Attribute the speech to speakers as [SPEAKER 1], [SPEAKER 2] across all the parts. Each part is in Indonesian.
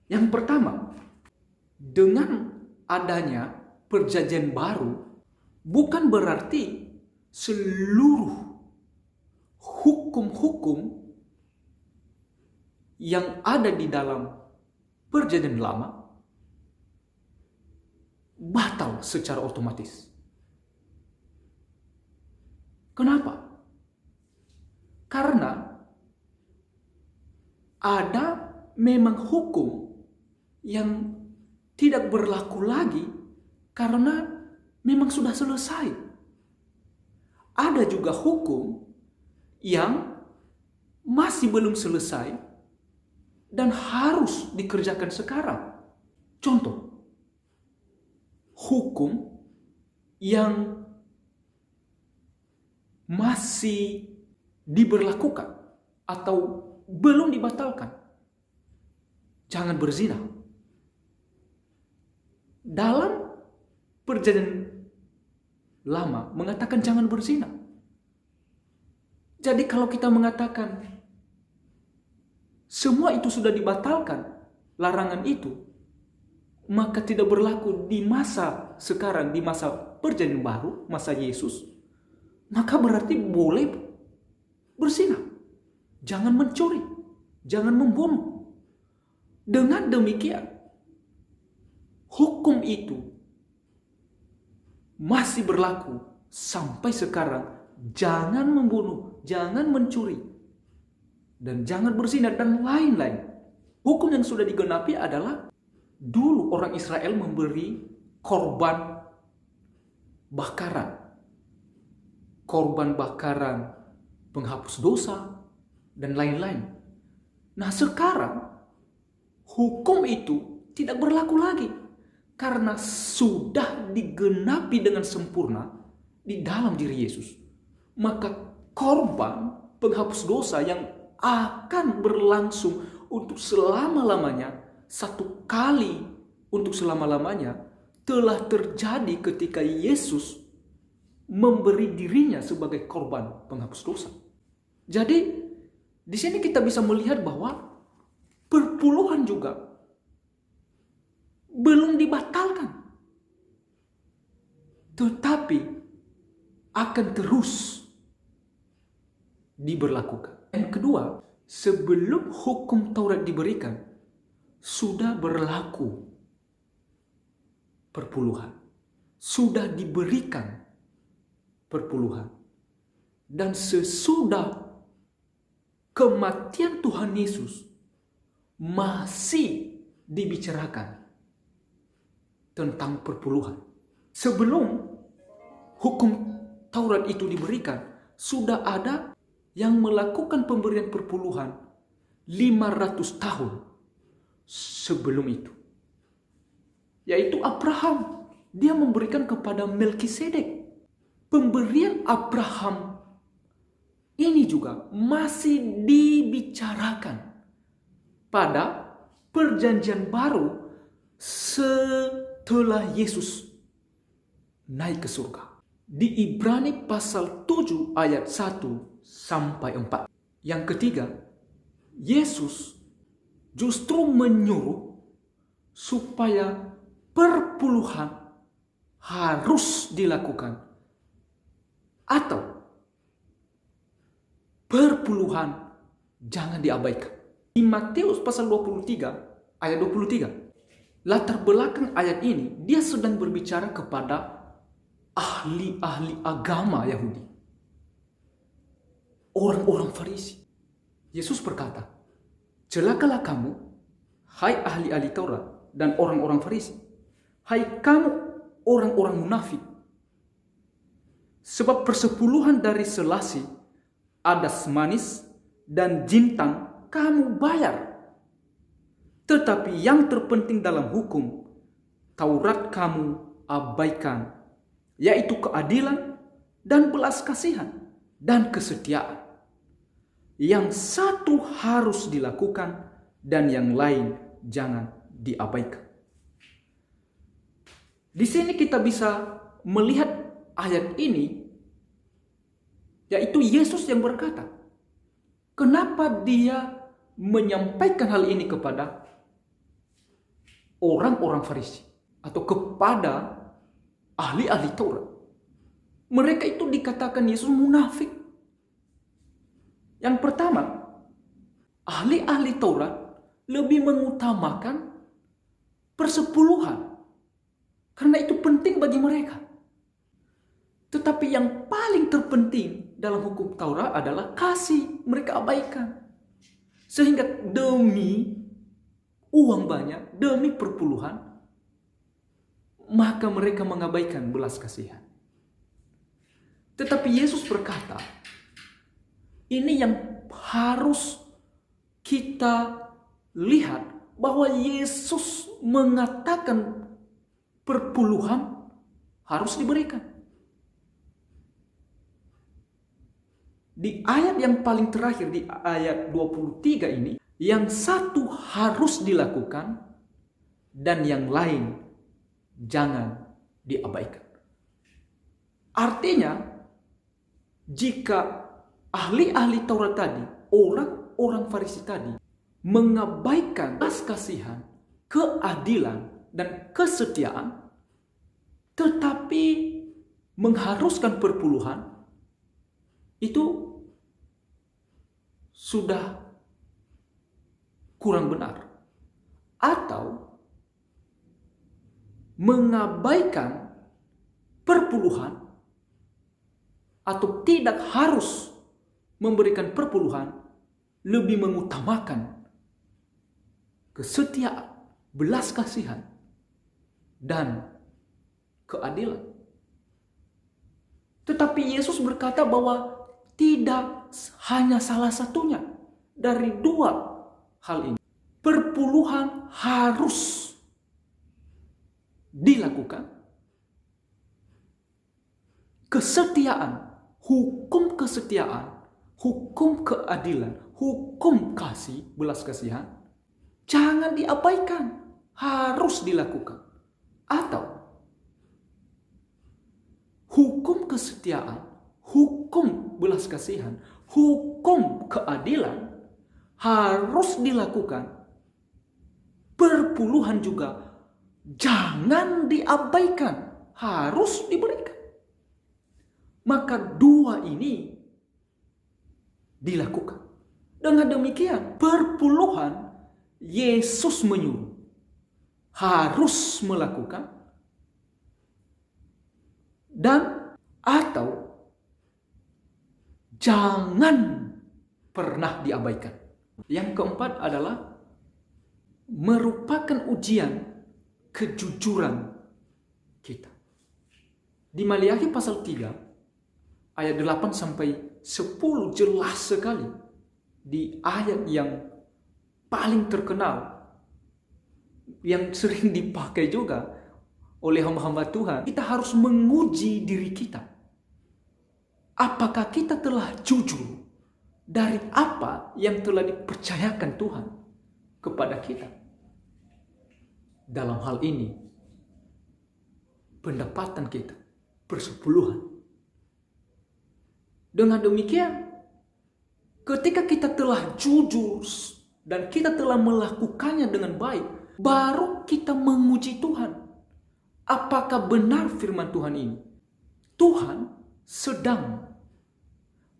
[SPEAKER 1] Yang pertama, dengan adanya perjanjian baru bukan berarti seluruh hukum-hukum yang ada di dalam perjanjian lama batal secara otomatis. Kenapa? Karena ada memang hukum yang tidak berlaku lagi karena memang sudah selesai. Ada juga hukum yang masih belum selesai dan harus dikerjakan sekarang. Contoh, hukum yang masih diberlakukan atau belum dibatalkan. Jangan berzina. Dalam perjanjian lama mengatakan jangan berzina. Jadi kalau kita mengatakan semua itu sudah dibatalkan, larangan itu, maka tidak berlaku di masa sekarang, di masa perjanjian baru, masa Yesus, maka berarti boleh berzina. Jangan mencuri, jangan membunuh. Dengan demikian, hukum itu masih berlaku sampai sekarang. Jangan membunuh, jangan mencuri, dan jangan berzina, dan lain-lain. Hukum yang sudah digenapi adalah dulu orang Israel memberi korban bakaran. Korban bakaran penghapus dosa, dan lain-lain. Nah sekarang, hukum itu tidak berlaku lagi. Karena sudah digenapi dengan sempurna di dalam diri Yesus. Maka korban penghapus dosa yang akan berlangsung untuk selama-lamanya, satu kali untuk selama-lamanya, telah terjadi ketika Yesus memberi dirinya sebagai korban penghapus dosa. Jadi di sini kita bisa melihat bahwa perpuluhan juga belum dibatalkan, tetapi akan terus diberlakukan. Yang kedua, sebelum hukum Taurat diberikan, sudah berlaku perpuluhan. Sudah diberikan perpuluhan. Dan sesudah kematian Tuhan Yesus masih dibicarakan tentang perpuluhan. Sebelum hukum Taurat itu diberikan, sudah ada yang melakukan pemberian perpuluhan 500 tahun sebelum itu. Yaitu Abraham. Dia memberikan kepada Melkisedek. Pemberian Abraham ini juga masih dibicarakan pada perjanjian baru setelah Yesus naik ke surga. Di Ibrani pasal 7 ayat 1 sampai 4. Yang ketiga, Yesus justru menyuruh supaya perpuluhan harus dilakukan. Atau perpuluhan jangan diabaikan. Di Matius pasal 23 ayat 23. Latar belakang ayat ini, dia sedang berbicara kepada ahli-ahli agama Yahudi. Orang-orang Farisi. Yesus berkata, celakalah kamu, hai ahli-ahli Taurat dan orang-orang Farisi. Hai kamu, orang-orang munafik. Sebab persepuluhan dari selasi, adas manis, dan jintan kamu bayar. Tetapi yang terpenting dalam hukum, Taurat kamu abaikan, yaitu keadilan dan belas kasihan dan kesetiaan. Yang satu harus dilakukan dan yang lain jangan diabaikan. Di sini kita bisa melihat ayat ini, yaitu Yesus yang berkata, kenapa dia menyampaikan hal ini kepada orang-orang Farisi atau kepada ahli-ahli Taurat. Mereka itu dikatakan Yesus munafik. Yang pertama, ahli-ahli Taurat lebih mengutamakan persepuluhan karena itu penting bagi mereka. Tetapi yang paling terpenting dalam hukum Taurat adalah kasih. Mereka abaikan. Sehingga demi uang banyak, demi perpuluhan, maka mereka mengabaikan belas kasihan. Tetapi Yesus berkata, ini yang harus kita lihat, bahwa Yesus mengatakan perpuluhan harus diberikan. Di ayat yang paling terakhir, di ayat 23 ini, yang satu harus dilakukan dan yang lain jangan diabaikan. Artinya, jika ahli-ahli Taurat tadi, orang-orang Farisi tadi, mengabaikan belas kasihan, keadilan, dan kesetiaan, tetapi mengharuskan perpuluhan, itu sudah kurang benar. Atau mengabaikan perpuluhan atau tidak harus memberikan perpuluhan, lebih mengutamakan kesetiaan, belas kasihan, dan keadilan. Tetapi Yesus berkata bahwa tidak hanya salah satunya dari dua hal ini. Perpuluhan harus dilakukan. Kesetiaan, hukum kesetiaan, hukum keadilan, hukum kasih, belas kasihan, jangan diabaikan, harus dilakukan. Atau hukum kesetiaan, hukum belas kasihan, hukum keadilan harus dilakukan. Perpuluhan juga jangan diabaikan, harus diberikan. Maka dua ini dilakukan. Dengan demikian, perpuluhan Yesus menyuruh harus melakukan, dan atau jangan pernah diabaikan. Yang keempat adalah merupakan ujian kejujuran kita. Di Maliaki pasal 3 ayat 8 sampai 10 jelas sekali, di ayat yang paling terkenal, yang sering dipakai juga oleh hamba-hamba Tuhan. Kita harus menguji diri kita. Apakah kita telah jujur dari apa yang telah dipercayakan Tuhan kepada kita? Dalam hal ini, pendapatan kita, persepuluhan. Dengan demikian, ketika kita telah jujur dan kita telah melakukannya dengan baik, baru kita menguji Tuhan. Apakah benar firman Tuhan ini? Tuhan sedang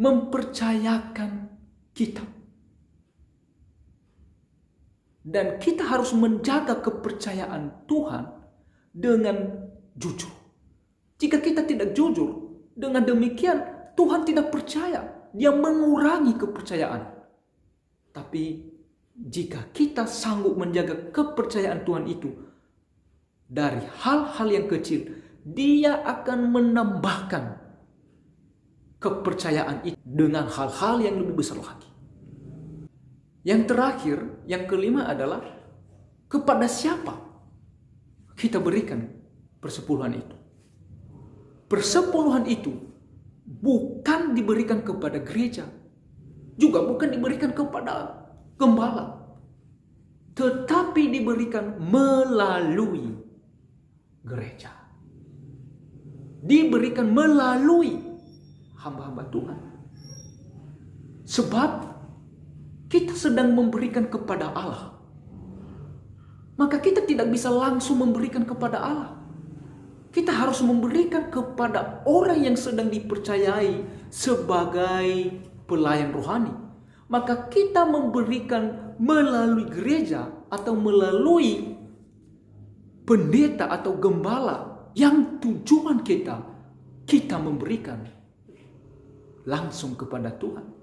[SPEAKER 1] mempercayakan kita. Dan kita harus menjaga kepercayaan Tuhan dengan jujur. Jika kita tidak jujur, dengan demikian Tuhan tidak percaya. Dia mengurangi kepercayaan. Tapi jika kita sanggup menjaga kepercayaan Tuhan itu, dari hal-hal yang kecil, Dia akan menambahkan kepercayaan itu dengan hal-hal yang lebih besar lagi. Yang terakhir, yang kelima adalah kepada siapa kita berikan persepuluhan itu. Persepuluhan itu bukan diberikan kepada gereja, juga bukan diberikan kepada gembala, tetapi diberikan melalui gereja. Diberikan melalui hamba-hamba Tuhan. Sebab kita sedang memberikan kepada Allah. maka kita tidak bisa langsung memberikan kepada Allah. Kita harus memberikan kepada orang yang sedang dipercayai sebagai pelayan rohani. Maka kita memberikan melalui gereja atau melalui pendeta atau gembala yang tujuan kita memberikan langsung kepada Tuhan.